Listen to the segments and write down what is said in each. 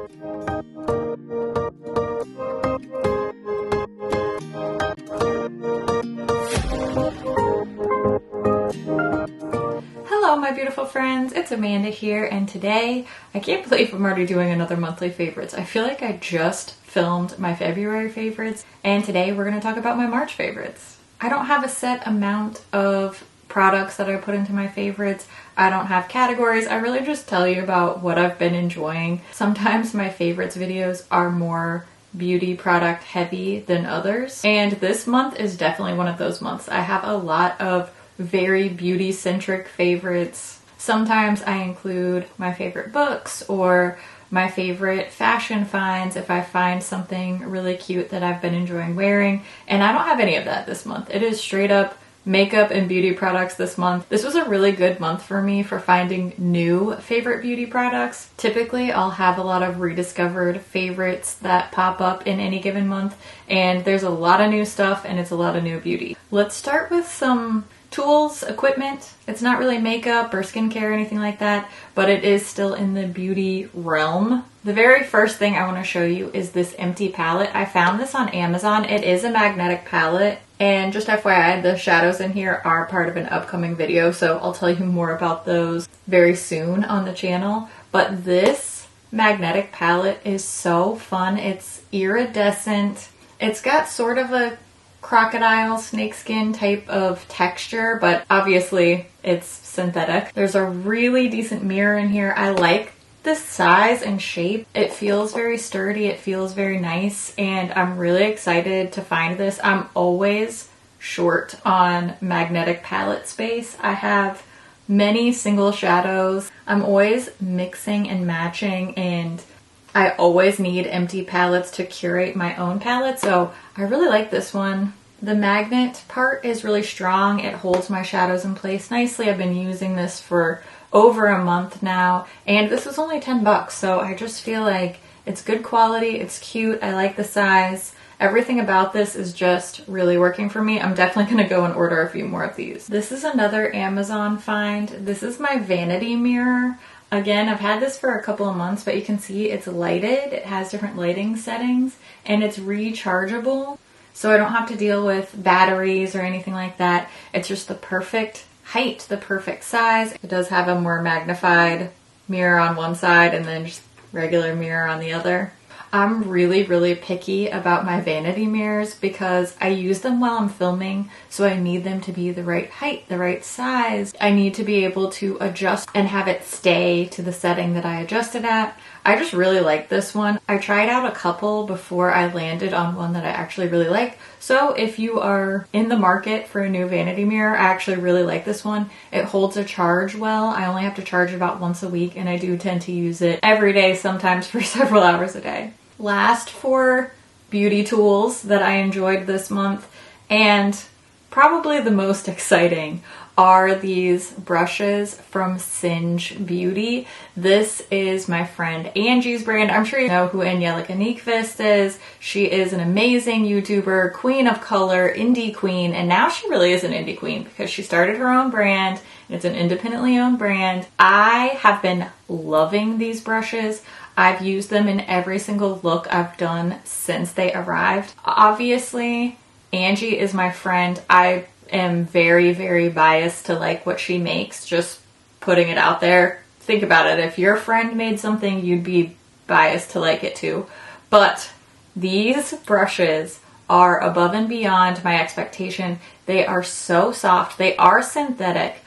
Hello my beautiful friends, it's Amanda here, and today, I can't believe I'm already doing another monthly favorites. I feel like I just filmed my February favorites, and today we're going to talk about my March favorites. I don't have a set amount of products that I put into my favorites. I don't have categories. I really just tell you about what I've been enjoying. Sometimes my favorites videos are more beauty product heavy than others, and this month is definitely one of those months. I have a lot of very beauty centric favorites. Sometimes I include my favorite books or my favorite fashion finds if I find something really cute that I've been enjoying wearing, and I don't have any of that this month. It is straight up makeup and beauty products this month. This was a really good month for me for finding new favorite beauty products. Typically I'll have a lot of rediscovered favorites that pop up in any given month, and there's a lot of new stuff and it's a lot of new beauty. Let's start with some tools, equipment. It's not really makeup or skincare or anything like that, but it is still in the beauty realm. The very first thing I want to show you is this empty palette. I found this on Amazon. It is a magnetic palette, and just FYI, the shadows in here are part of an upcoming video, so I'll tell you more about those very soon on the channel. But this magnetic palette is so fun. It's iridescent. It's got sort of a crocodile snakeskin type of texture, but obviously it's synthetic. There's a really decent mirror in here. I like this size and shape. It feels very sturdy, it feels very nice, and I'm really excited to find this. I'm always short on magnetic palette space. I have many single shadows. I'm always mixing and matching, and I always need empty palettes to curate my own palette, so I really like this one. The magnet part is really strong. It holds my shadows in place nicely. I've been using this for over a month now, and this was only 10 bucks, so I just feel like it's good quality, it's cute, I like the size. Everything about this is just really working for me. I'm definitely going to go and order a few more of these. This is another Amazon find. This is my Vanity Mirror. Again, I've had this for a couple of months, but you can see it's lighted. It has different lighting settings, and it's rechargeable, so I don't have to deal with batteries or anything like that. It's just the perfect height, the perfect size. It does have a more magnified mirror on one side and then just regular mirror on the other. I'm really picky about my vanity mirrors because I use them while I'm filming, so I need them to be the right height, the right size. I need to be able to adjust and have it stay to the setting that I adjusted at. I just really like this one. I tried out a couple before I landed on one that I actually really like. So if you are in the market for a new vanity mirror, I actually really like this one. It holds a charge well. I only have to charge it about once a week, and I do tend to use it every day, sometimes for several hours a day. Last for beauty tools that I enjoyed this month, and probably the most exciting, are these brushes from Singe Beauty. This is my friend Angie's brand. I'm sure you know who Angelica Nyqvist is. She is an amazing YouTuber, queen of color, indie queen, and now she really is an indie queen because she started her own brand, and it's an independently owned brand. I have been loving these brushes. I've used them in every single look I've done since they arrived. Obviously, Angie is my friend. I am very biased to like what she makes, just putting it out there. Think about it. If your friend made something, you'd be biased to like it too. But these brushes are above and beyond my expectation. They are so soft. They are synthetic.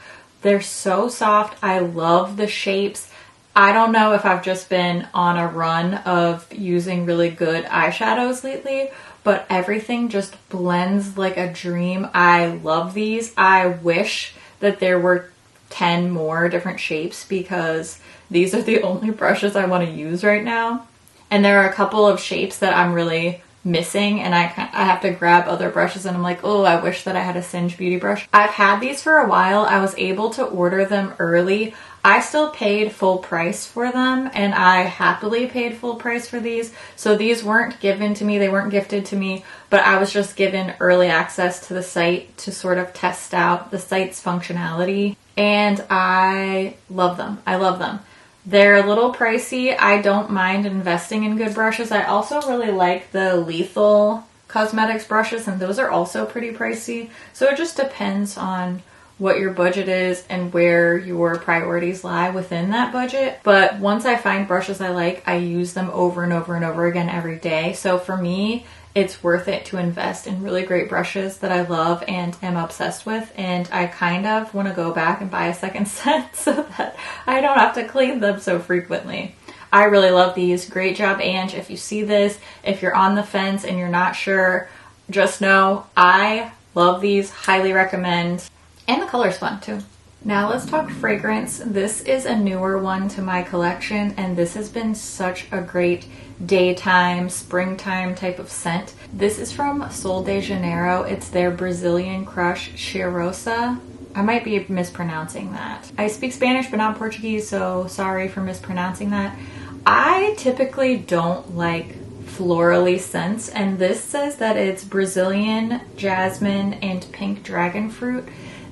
They're so soft. I love the shapes. I don't know if I've just been on a run of using really good eyeshadows lately, but everything just blends like a dream. I love these. I wish that there were 10 more different shapes because these are the only brushes I want to use right now. And there are a couple of shapes that I'm really missing, and I have to grab other brushes, and I'm like, oh, I wish that I had a Singe Beauty brush. I've had these for a while. I was able to order them early. I still paid full price for them, and I happily paid full price for these. So these weren't given to me, they weren't gifted to me, but I was just given early access to the site to sort of test out the site's functionality, and I love them. I love them. They're a little pricey. I don't mind investing in good brushes. I also really like the Lethal Cosmetics brushes, and those are also pretty pricey. So it just depends on what your budget is and where your priorities lie within that budget. But once I find brushes I like, I use them over and over and over again every day. So for me, it's worth it to invest in really great brushes that I love and am obsessed with. And I kind of want to go back and buy a second set so that I don't have to clean them so frequently. I really love these. Great job, Ange. If you see this, if you're on the fence and you're not sure, just know I love these. Highly recommend. And the color's fun too. Now let's talk fragrance. This is a newer one to my collection, and this has been such a great daytime, springtime type of scent. This is from Sol de Janeiro. It's their Brazilian Crush Cheirosa. I might be mispronouncing that. I speak Spanish but not Portuguese, so sorry for mispronouncing that. I typically don't like florally scents, and this says that it's Brazilian jasmine and pink dragon fruit.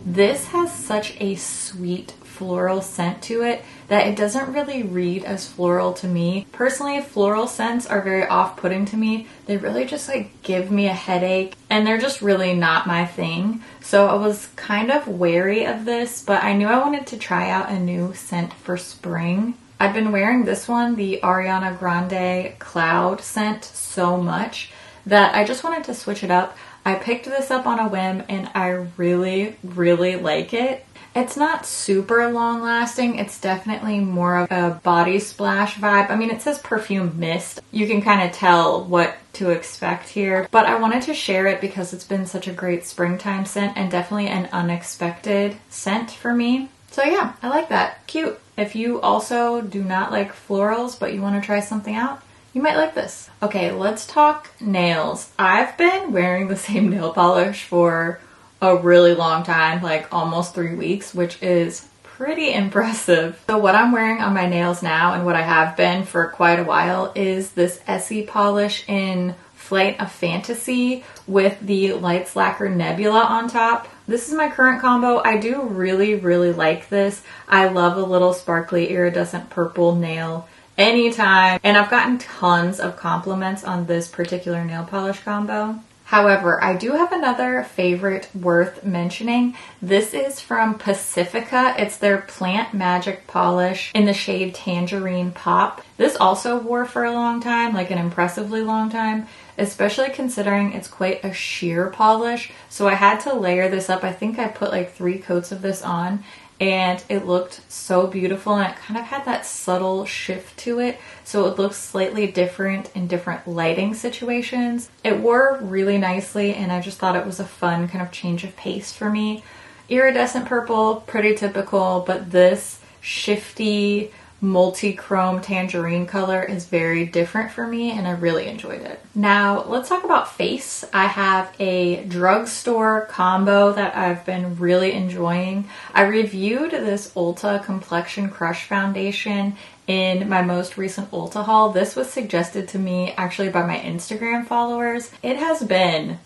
This has such a sweet floral scent to it that it doesn't really read as floral to me. Personally, floral scents are very off-putting to me. They really just like give me a headache, and they're just really not my thing. So I was kind of wary of this, but I knew I wanted to try out a new scent for spring. I've been wearing this one, the Ariana Grande Cloud scent, so much that I just wanted to switch it up. I picked this up on a whim and I really, really like it. It's not super long lasting. It's definitely more of a body splash vibe. I mean, it says perfume mist. You can kind of tell what to expect here, but I wanted to share it because it's been such a great springtime scent and definitely an unexpected scent for me. So yeah, I like that. Cute. If you also do not like florals, but you want to try something out, you might like this. Okay, let's talk nails. I've been wearing the same nail polish for a really long time, like almost 3 weeks, which is pretty impressive. So what I'm wearing on my nails now, and what I have been for quite a while, is this Essie polish in Flight of Fantasy with the Lights Lacquer Nebula on top. This is my current combo. I do really, really like this. I love a little sparkly iridescent purple nail anytime, and I've gotten tons of compliments on this particular nail polish combo. However, I do have another favorite worth mentioning. This is from Pacifica. It's their Plant Magic polish in the shade Tangerine Pop. This also wore for a long time, like an impressively long time, especially considering it's quite a sheer polish. So I had to layer this up. I think I put like 3 coats of this on, and it looked so beautiful, and it kind of had that subtle shift to it, so it looks slightly different in different lighting situations. It wore really nicely, and I just thought it was a fun kind of change of pace for me. Iridescent purple, pretty typical, but this shifty multi-chrome tangerine color is very different for me, and I really enjoyed it. Now let's talk about face. I have a drugstore combo that I've been really enjoying. I reviewed this Ulta Complexion Crush foundation in my most recent Ulta haul. This was suggested to me actually by my Instagram followers. It has been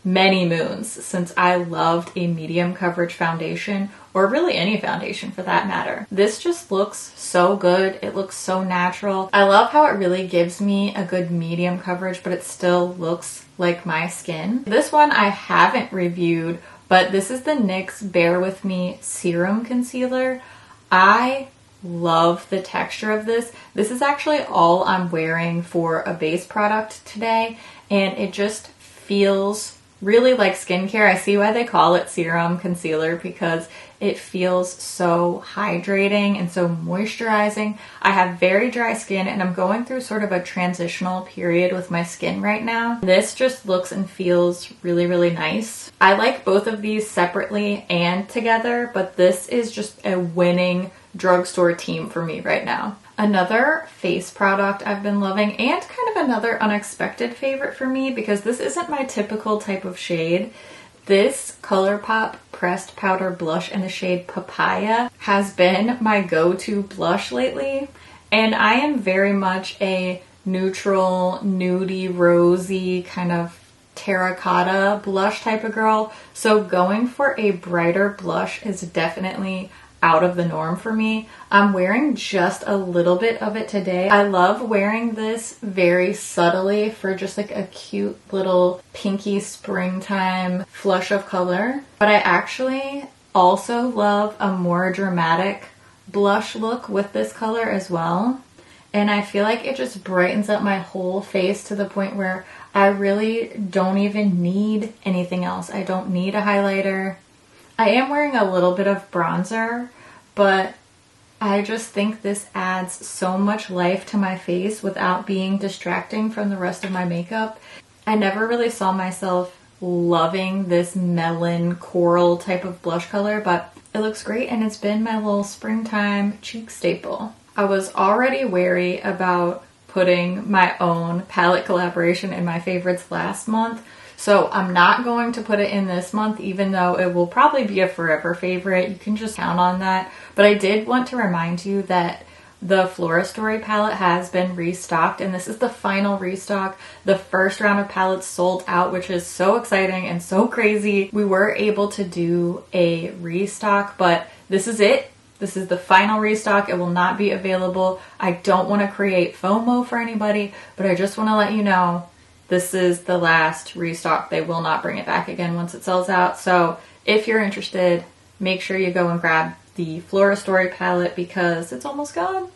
many moons since I loved a medium coverage foundation, or really any foundation for that matter. This just looks so good. It looks so natural. I love how it really gives me a good medium coverage, but it still looks like my skin. This one I haven't reviewed, but this is the NYX Bear With Me Serum Concealer. I love the texture of this. This is actually all I'm wearing for a base product today, and it just feels really like skincare. I see why they call it serum concealer, because it feels so hydrating and so moisturizing. I have very dry skin, and I'm going through sort of a transitional period with my skin right now. This just looks and feels really, really nice. I like both of these separately and together, but this is just a winning drugstore team for me right now. Another face product I've been loving, and kind of another unexpected favorite for me, because this isn't my typical type of shade. This ColourPop pressed powder blush in the shade Papaya has been my go-to blush lately, and I am very much a neutral, nudie, rosy kind of terracotta blush type of girl, so going for a brighter blush is definitely out of the norm for me. I'm wearing just a little bit of it today. I love wearing this very subtly for just like a cute little pinky springtime flush of color. But I actually also love a more dramatic blush look with this color as well. And I feel like it just brightens up my whole face to the point where I really don't even need anything else. I don't need a highlighter. I am wearing a little bit of bronzer, but I just think this adds so much life to my face without being distracting from the rest of my makeup. I never really saw myself loving this melon coral type of blush color, but it looks great and it's been my little springtime cheek staple. I was already wary about putting my own palette collaboration in my favorites last month, so I'm not going to put it in this month, even though it will probably be a forever favorite. You can just count on that. But I did want to remind you that the Floristory palette has been restocked, and this is the final restock. The first round of palettes sold out, which is so exciting and so crazy. We were able to do a restock, but this is it. This is the final restock. It will not be available. I don't want to create FOMO for anybody, but I just want to let you know this is the last restock. They will not bring it back again once it sells out. So if you're interested, make sure you go and grab the Floristory palette because it's almost gone.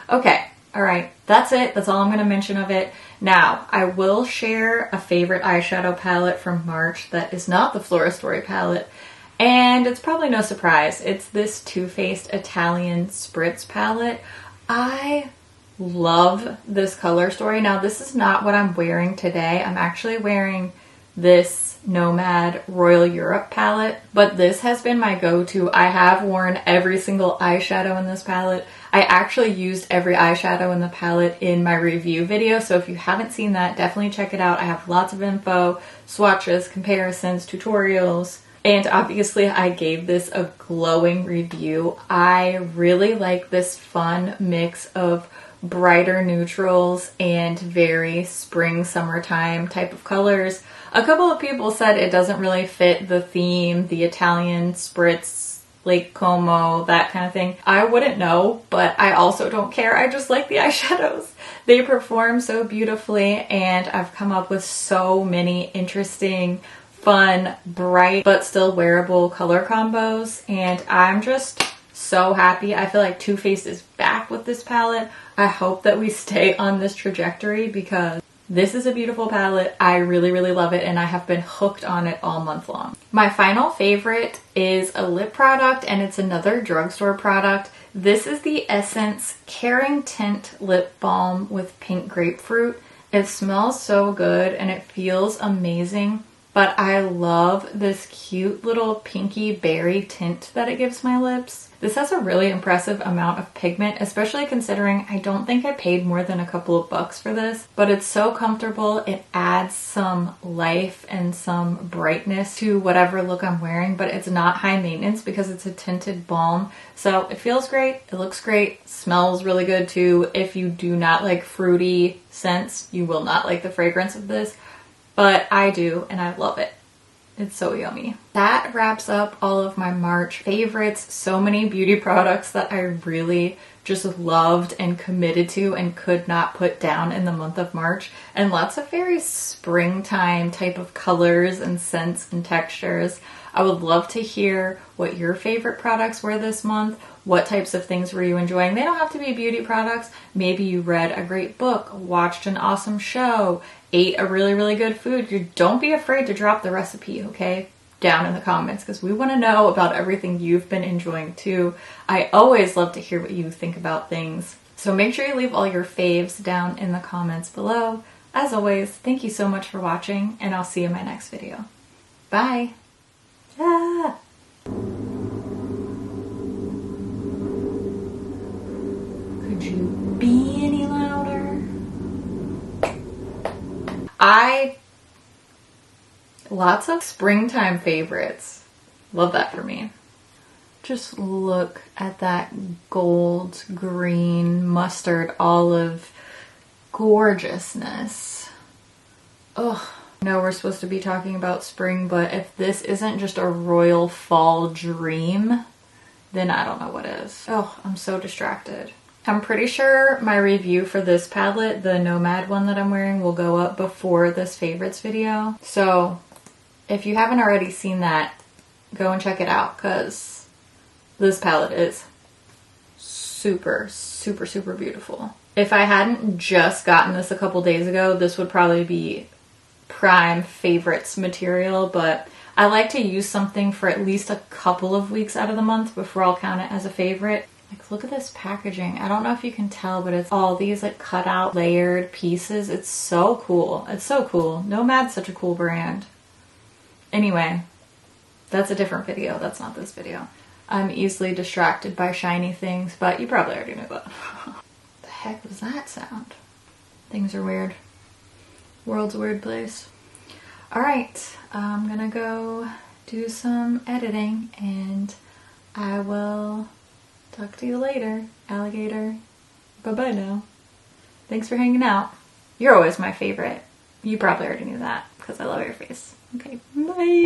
Okay, all right, that's it. That's all I'm going to mention of it. Now, I will share a favorite eyeshadow palette from March that is not the Floristory palette. And it's probably no surprise. It's this Too Faced Italian Spritz palette. I love this color story. Now, this is not what I'm wearing today. I'm actually wearing this Nomad Royal Europe palette, but this has been my go-to. I have worn every single eyeshadow in this palette. I actually used every eyeshadow in the palette in my review video, so if you haven't seen that, definitely check it out. I have lots of info, swatches, comparisons, tutorials. And obviously I gave this a glowing review. I really like this fun mix of brighter neutrals and very spring summertime type of colors. A couple of people said it doesn't really fit the theme, the Italian spritz, Lake Como, that kind of thing. I wouldn't know, but I also don't care. I just like the eyeshadows. They perform so beautifully, and I've come up with so many interesting, fun, bright, but still wearable color combos, and I'm just so happy. I feel like Too Faced is back with this palette. I hope that we stay on this trajectory because this is a beautiful palette. I really, really love it, and I have been hooked on it all month long. My final favorite is a lip product, and it's another drugstore product. This is the Essence Caring Tint Lip Balm with Pink Grapefruit. It smells so good, and it feels amazing. But I love this cute little pinky berry tint that it gives my lips. This has a really impressive amount of pigment, especially considering I don't think I paid more than a couple of bucks for this, but it's so comfortable. It adds some life and some brightness to whatever look I'm wearing, but it's not high maintenance because it's a tinted balm. So it feels great, it looks great, smells really good too. If you do not like fruity scents, you will not like the fragrance of this. But I do, and I love it. It's so yummy. That wraps up all of my March favorites. So many beauty products that I really just loved and committed to and could not put down in the month of March. And lots of very springtime type of colors and scents and textures. I would love to hear what your favorite products were this month. What types of things were you enjoying? They don't have to be beauty products. Maybe you read a great book, watched an awesome show, ate a really, really good food. Don't be afraid to drop the recipe, okay? Down in the comments, because we want to know about everything you've been enjoying too. I always love to hear what you think about things. So make sure you leave all your faves down in the comments below. As always, thank you so much for watching, and I'll see you in my next video. Bye! Ah. Could you be any louder? Lots of springtime favorites. Love that for me. Just look at that gold, green, mustard, olive gorgeousness. Ugh. I know we're supposed to be talking about spring, but if this isn't just a royal fall dream, then I don't know what is. Oh, I'm so distracted. I'm pretty sure my review for this palette, the Nomad one that I'm wearing, will go up before this favorites video. So if you haven't already seen that, go and check it out because this palette is super, super, super beautiful. If I hadn't just gotten this a couple days ago, this would probably be prime favorites material, but I like to use something for at least a couple of weeks out of the month before I'll count it as a favorite. Like, look at this packaging. I don't know if you can tell, but it's all these like cut out layered pieces. It's so cool. It's so cool. Nomad's such a cool brand. Anyway, that's a different video. That's not this video. I'm easily distracted by shiny things, but you probably already knew that. The heck was that sound? Things are weird. World's a weird place. All right, I'm gonna go do some editing and I will talk to you later, alligator. Bye-bye now. Thanks for hanging out. You're always my favorite. You probably already knew that because I love your face. Okay, bye.